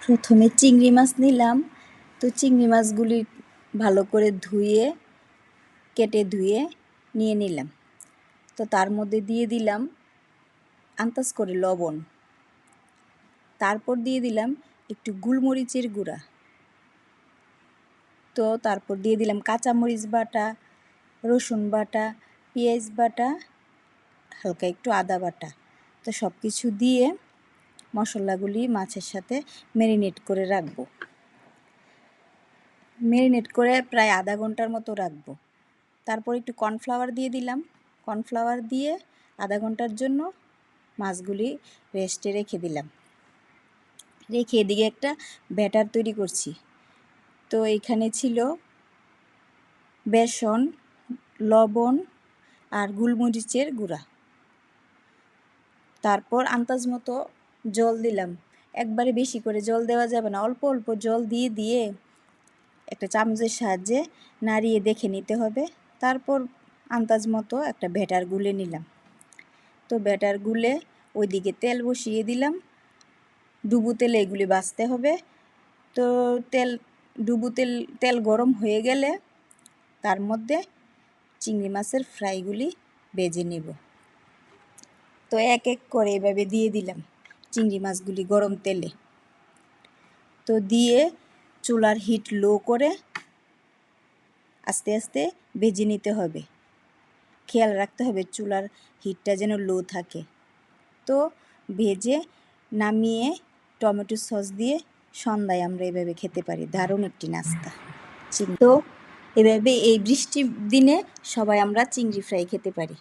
প্রথমে চিংড়ি মাছ নিলাম। তো চিংড়ি মাছগুলি ভালো করে কেটে ধুয়ে নিয়ে নিলাম। তো তার মধ্যে দিয়ে দিলাম আন্দাজ করে লবণ, তারপর দিয়ে দিলাম একটু গোলমরিচের গুঁড়া, তো তারপর দিয়ে দিলাম কাঁচামরিচ বাটা, রসুন বাটা, পেঁয়াজ বাটা, হালকা একটু আদা বাটা। তো সব কিছু দিয়ে মশলাগুলি মাছের সাথে ম্যারিনেট করে রাখবো। ম্যারিনেট করে প্রায় আধা ঘন্টার মতো রাখবো। তারপর একটু কর্নফ্লাওয়ার দিয়ে দিলাম। কর্নফ্লাওয়ার দিয়ে আধা ঘন্টার জন্য মাছগুলি রেস্টে রেখে দিলাম। রেখে এদিকে একটা ব্যাটার তৈরি করছি। তো এখানে ছিল বেসন, লবণ আর গোলমরিচের গুঁড়া। তারপর আন্দাজ মতো জল দিলাম। একবারে বেশি করে জল দেওয়া যাবে না, অল্প অল্প জল দিয়ে একটা চামচের সাহায্যে নাড়িয়ে দেখে নিতে হবে। তারপর আন্দাজ মতো একটা ব্যাটার গুলে নিলাম। তো ব্যাটার গুলে ওইদিকে তেল বসিয়ে দিলাম। ডুবো তেলে এগুলি ভাজতে হবে। তো তেল গরম হয়ে গেলে তার মধ্যে চিংড়ি মাছের ফ্রাইগুলি ভেজে নেব। তো এক এক করে এভাবে দিয়ে দিলাম চিংড়ি মাছগুলি গরম তেলে। তো দিয়ে চুলার হিট লো করে আস্তে আস্তে ভেজে নিতে হবে। খেয়াল রাখতে হবে চুলার হিটটা যেন লো থাকে। তো ভেজে নামিয়ে টমেটো সস দিয়ে সন্ধ্যায় আমরা এভাবে খেতে পারি। দারুণ একটি নাস্তা। তো এভাবে এই বৃষ্টির দিনে সবাই আমরা চিংড়ি ফ্রাই খেতে পারি।